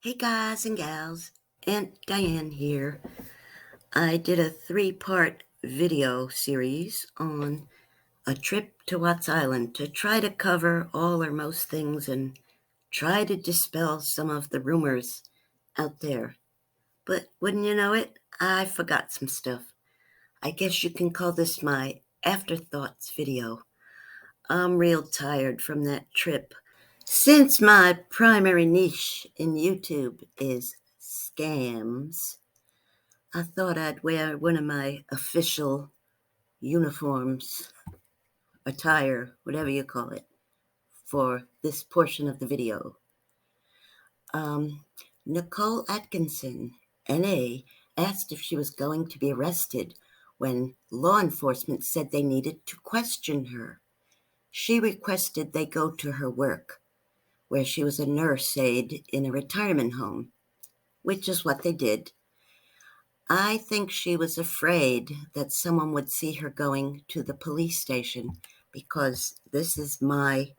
Hey guys and gals, Aunt Diane here. I did a 3-part video series on a trip to Watts Island to try to cover all or most things and try to dispel some of the rumors out there. But wouldn't you know it, I forgot some stuff. I guess you can call this my Afterthoughts video. I'm real tired from that trip. Since my primary niche in YouTube is scams, I thought I'd wear one of my official uniforms, attire, whatever you call it, for this portion of the video. Nicole Atkinson, NA, asked if she was going to be arrested when law enforcement said they needed to question her. She requested they go to her work, where she was a nurse aide in a retirement home, which is what they did. I think she was afraid that someone would see her going to the police station, because this is my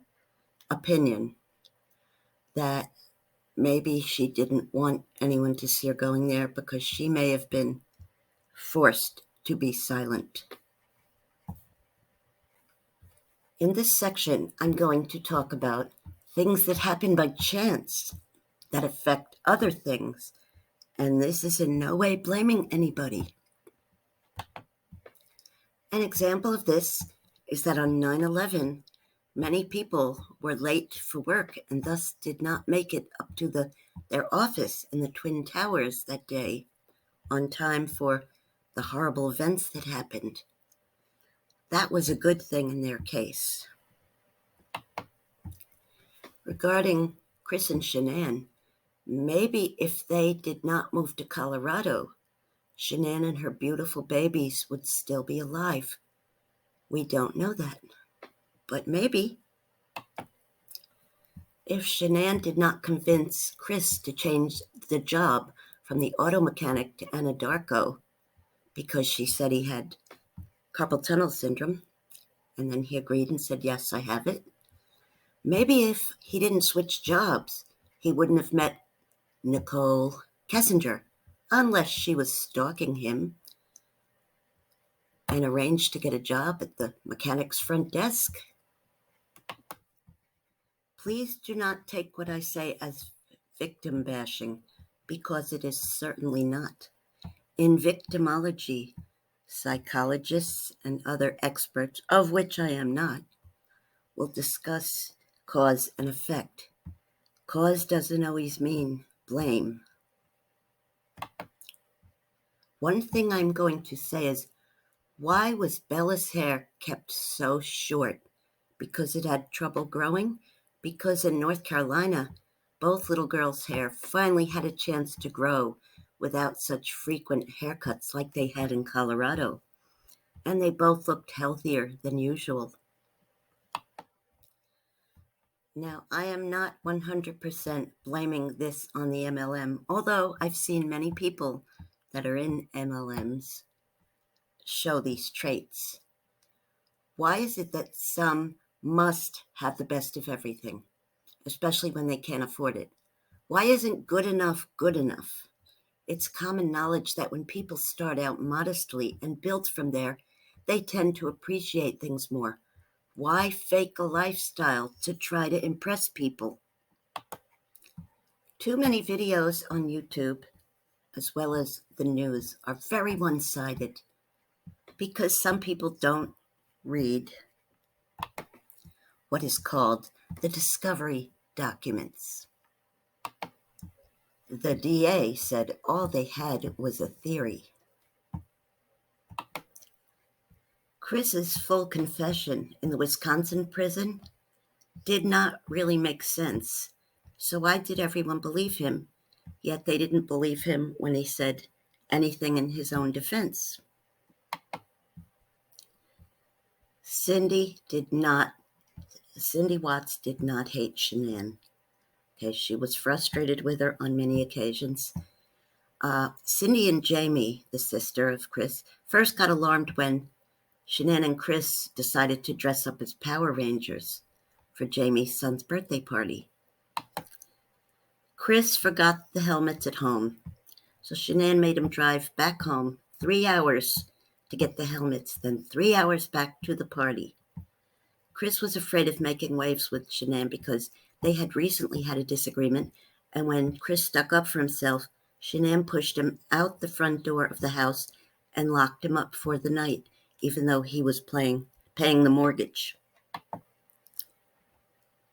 opinion, that maybe she didn't want anyone to see her going there because she may have been forced to be silent. In this section, I'm going to talk about things that happen by chance that affect other things, and this is in no way blaming anybody. An example of this is that on 9/11, many people were late for work and thus did not make it up to their office in the Twin Towers that day on time for the horrible events that happened. That was a good thing in their case. Regarding Chris and Shanann, maybe if they did not move to Colorado, Shanann and her beautiful babies would still be alive. We don't know that, but maybe. If Shanann did not convince Chris to change the job from the auto mechanic to Anadarko because she said he had carpal tunnel syndrome, and then he agreed and said, yes, I have it. Maybe if he didn't switch jobs, he wouldn't have met Nicole Kessinger, unless she was stalking him and arranged to get a job at the mechanic's front desk. Please do not take what I say as victim bashing, because it is certainly not. In victimology, psychologists and other experts, of which I am not, will discuss cause and effect. Cause doesn't always mean blame. One thing I'm going to say is, why was Bella's hair kept so short? Because it had trouble growing? Because in North Carolina, both little girls' hair finally had a chance to grow without such frequent haircuts like they had in Colorado, and they both looked healthier than usual. Now, I am not 100% blaming this on the MLM, although I've seen many people that are in MLMs show these traits. Why is it that some must have the best of everything, especially when they can't afford it? Why isn't good enough good enough? It's common knowledge that when people start out modestly and build from there, they tend to appreciate things more. Why fake a lifestyle to try to impress people? Too many videos on YouTube, as well as the news, are very one-sided because some people don't read what is called the discovery documents. The DA said all they had was a theory. Chris's full confession in the Wisconsin prison did not really make sense. So why did everyone believe him? Yet they didn't believe him when he said anything in his own defense. Cindy Watts did not hate Shanann. Okay, she was frustrated with her on many occasions. Cindy and Jamie, the sister of Chris, first got alarmed when Shanann and Chris decided to dress up as Power Rangers for Jamie's son's birthday party. Chris forgot the helmets at home, so Shanann made him drive back home 3 hours to get the helmets, then 3 hours back to the party. Chris was afraid of making waves with Shanann because they had recently had a disagreement, and when Chris stuck up for himself, Shanann pushed him out the front door of the house and locked him up for the night, even though he was paying the mortgage.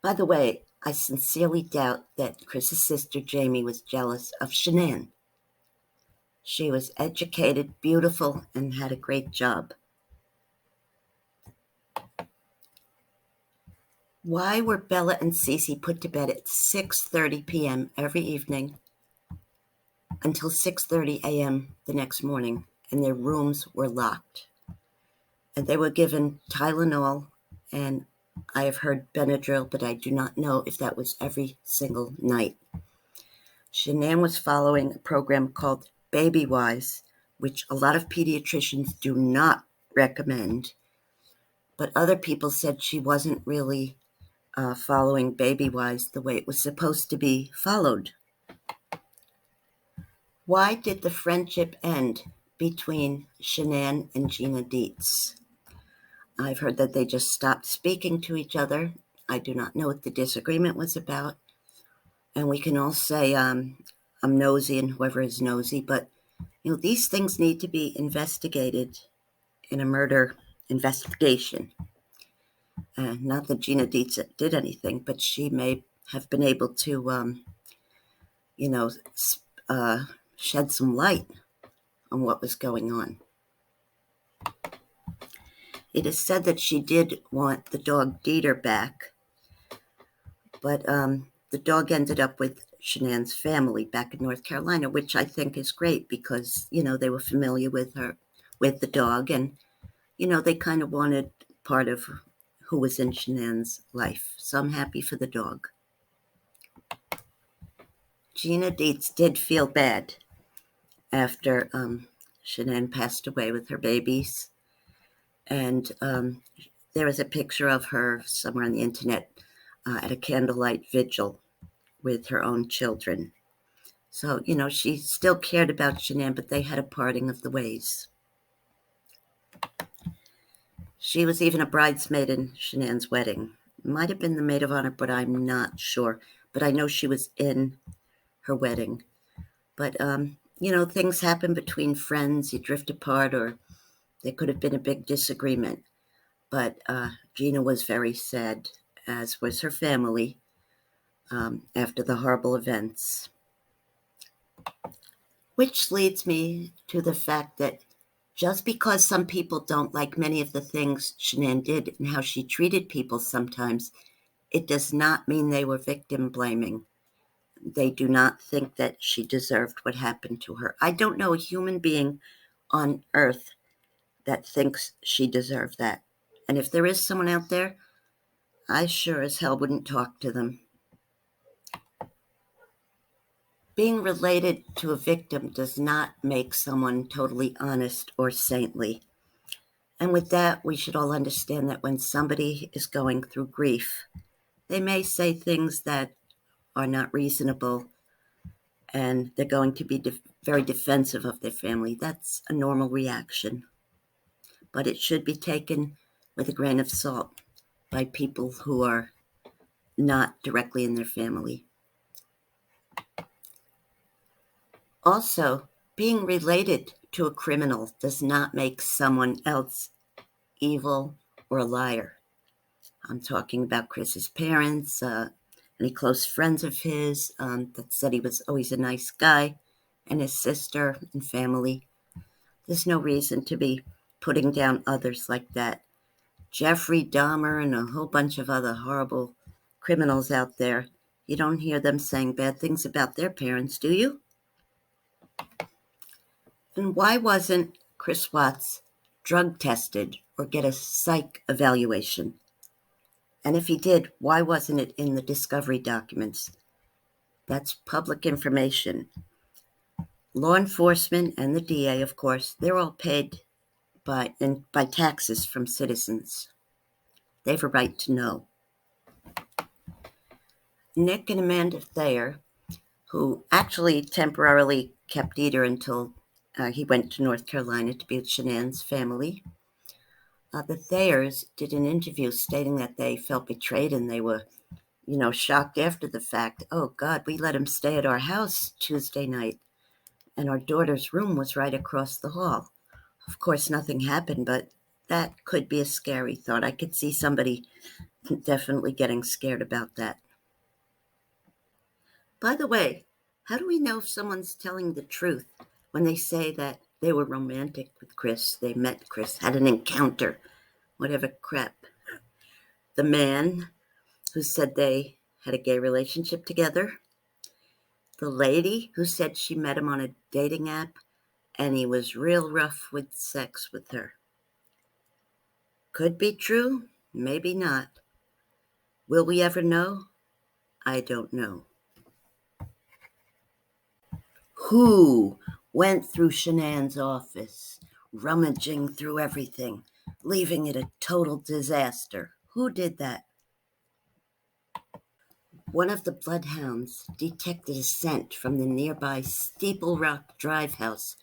By the way, I sincerely doubt that Chris's sister Jamie was jealous of Shanann. She was educated, beautiful, and had a great job. Why were Bella and Cece put to bed at 6:30 p.m. every evening until 6:30 a.m. the next morning, and their rooms were locked? And they were given Tylenol, and I have heard Benadryl, but I do not know if that was every single night. Shanann was following a program called Baby Wise, which a lot of pediatricians do not recommend, but other people said she wasn't really following Baby Wise the way it was supposed to be followed. Why did the friendship end between Shanann and Gina Dietz? I've heard that they just stopped speaking to each other. I do not know what the disagreement was about. And we can all say, I'm nosy and whoever is nosy, but these things need to be investigated in a murder investigation. Not that Gina Dietz did anything, but she may have been able to, shed some light on what was going on. It is said that she did want the dog Dieter back, but the dog ended up with Shanann's family back in North Carolina, which I think is great because, they were familiar with the dog, and, they kind of wanted part of who was in Shanann's life. So I'm happy for the dog. Gina Dietz did feel bad after Shanann passed away with her babies. And there was a picture of her somewhere on the internet at a candlelight vigil with her own children. So, she still cared about Shanann, but they had a parting of the ways. She was even a bridesmaid in Shanann's wedding. Might have been the maid of honor, but I'm not sure. But I know she was in her wedding. But, things happen between friends. You drift apart, or there could have been a big disagreement. But Gina was very sad, as was her family, after the horrible events. Which leads me to the fact that just because some people don't like many of the things Shanann did and how she treated people sometimes, it does not mean they were victim blaming. They do not think that she deserved what happened to her. I don't know a human being on earth that thinks she deserved that. And if there is someone out there, I sure as hell wouldn't talk to them. Being related to a victim does not make someone totally honest or saintly. And with that, we should all understand that when somebody is going through grief, they may say things that are not reasonable, and they're going to be very defensive of their family. That's a normal reaction. But it should be taken with a grain of salt by people who are not directly in their family. Also, being related to a criminal does not make someone else evil or a liar. I'm talking about Chris's parents, any close friends of his that said he was always a nice guy, and his sister and family. There's no reason to be putting down others like that. Jeffrey Dahmer and a whole bunch of other horrible criminals out there, you don't hear them saying bad things about their parents, do you? And why wasn't Chris Watts drug tested or get a psych evaluation? And if he did, why wasn't it in the discovery documents? That's public information. Law enforcement and the DA, of course, they're all paid by taxes from citizens. They have a right to know. Nick and Amanda Thayer, who actually temporarily kept Dieter until he went to North Carolina to be with Shanann's family. The Thayers did an interview stating that they felt betrayed and they were, shocked after the fact. Oh, God, we let him stay at our house Tuesday night, and our daughter's room was right across the hall. Of course, nothing happened, but that could be a scary thought. I could see somebody definitely getting scared about that. By the way, how do we know if someone's telling the truth when they say that they were romantic with Chris, they met Chris, had an encounter, whatever crap? The man who said they had a gay relationship together, the lady who said she met him on a dating app and he was real rough with sex with her. Could be true, maybe not. Will we ever know? I don't know. Who went through Shanann's office, rummaging through everything, leaving it a total disaster? Who did that? One of the bloodhounds detected a scent from the nearby Steeple Rock Drive house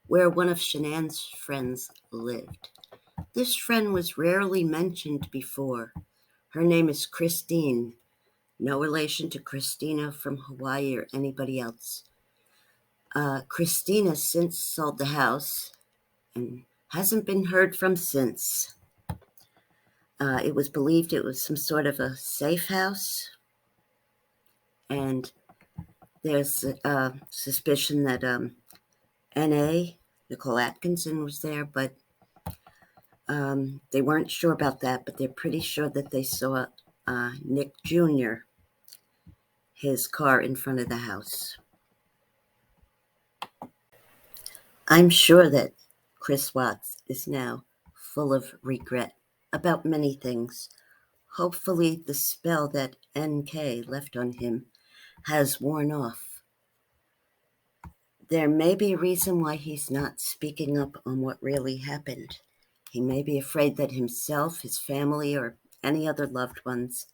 where one of Shanann's friends lived. This friend was rarely mentioned before. Her name is Christine, no relation to Christina from Hawaii or anybody else. Christina since sold the house and hasn't been heard from since. It was believed it was some sort of a safe house, and there's suspicion that N.A., Nicole Atkinson, was there, but they weren't sure about that, but they're pretty sure that they saw Nick Jr., his car in front of the house. I'm sure that Chris Watts is now full of regret about many things. Hopefully the spell that NK left on him has worn off. There may be a reason why he's not speaking up on what really happened. He may be afraid that himself, his family, or any other loved ones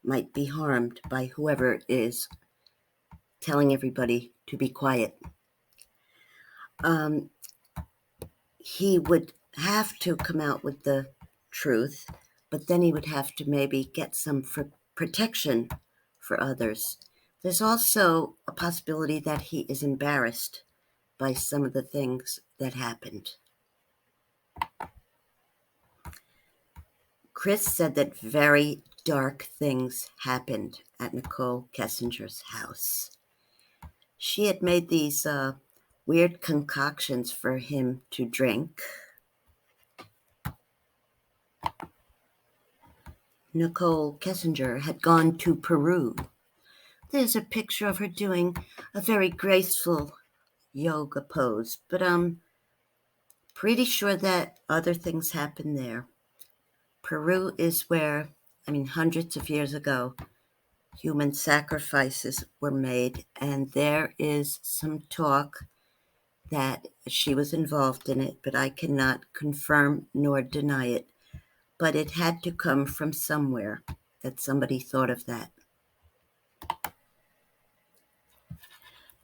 might be harmed by whoever it is telling everybody to be quiet. He would have to come out with the truth, but then he would have to maybe get some protection for others. There's also a possibility that he is embarrassed by some of the things that happened. Chris said that very dark things happened at Nicole Kessinger's house. She had made these weird concoctions for him to drink. Nicole Kessinger had gone to Peru. There's a picture of her doing a very graceful yoga pose, but I'm pretty sure that other things happened there. Peru is where, hundreds of years ago, human sacrifices were made, and there is some talk that she was involved in it, but I cannot confirm nor deny it. But it had to come from somewhere that somebody thought of that.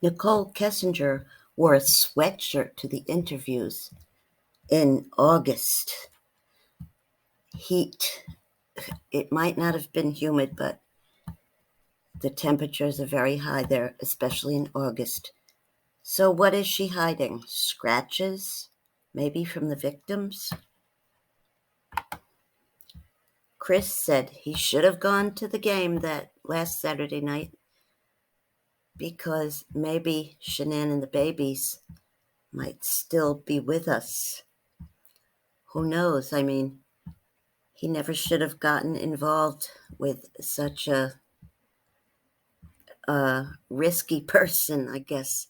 Nicole Kessinger wore a sweatshirt to the interviews in August. Heat. It might not have been humid, but the temperatures are very high there, especially in August. So what is she hiding? Scratches? Maybe from the victims? Chris said he should have gone to the game that last Saturday night because maybe Shanann and the babies might still be with us. Who knows? He never should have gotten involved with such a risky person, I guess.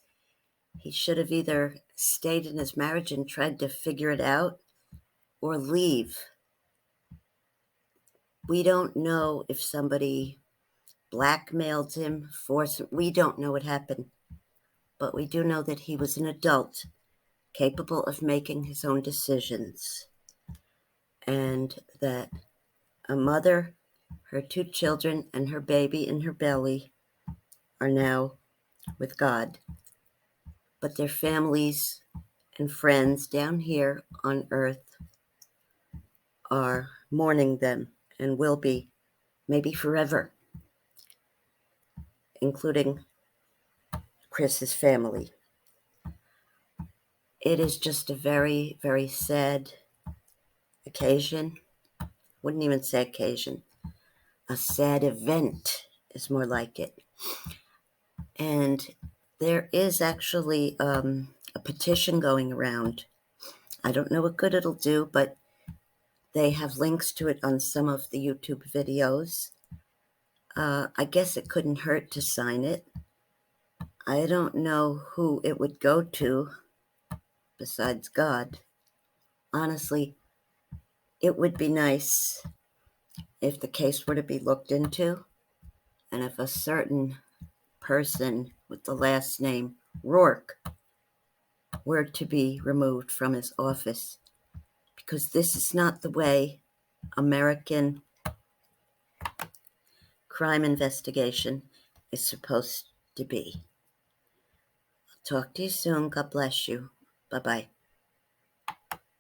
He should have either stayed in his marriage and tried to figure it out or leave. We don't know if somebody blackmailed him, forced him. We don't know what happened. But we do know that he was an adult, capable of making his own decisions. And that a mother, her two children, and her baby in her belly are now with God, but their families and friends down here on earth are mourning them and will be, maybe forever, including Chris's family. It is just a very, very sad occasion. Wouldn't even say occasion. A sad event is more like it. And there is actually a petition going around. I don't know what good it'll do, but they have links to it on some of the YouTube videos. I guess it couldn't hurt to sign it. I don't know who it would go to besides God. Honestly, it would be nice if the case were to be looked into, and if a certain person with the last name Rourke were to be removed from his office, because this is not the way American crime investigation is supposed to be. Talk to you soon. God bless you. Bye-bye.